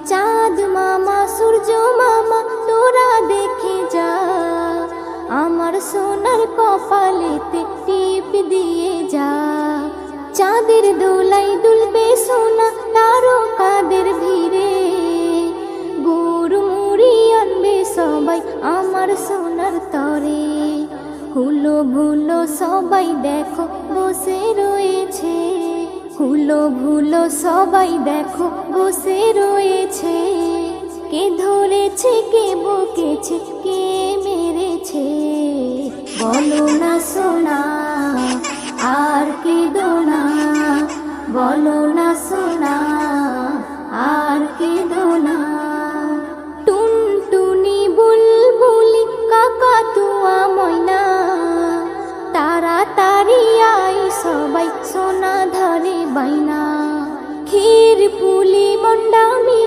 চাঁদ মামা সূর্য মামা তোরা দেখে যা, আমার সোনার কপালেতে টিপ দিয়ে যা। চাঁদের দোলাই দুলবে সোনা তারকাদের ভিড়ে, গুড় মুড়ি আনবে সবাই আমার সোনার তরে। হুলো ভুলো সবাই দেখো বসে রয়েছে, হুলো ভুলো সবাই দেখো বসে রয়েছে। কে ধরেছে কে বকেছে কে মেরেছে, বলো না সোনা।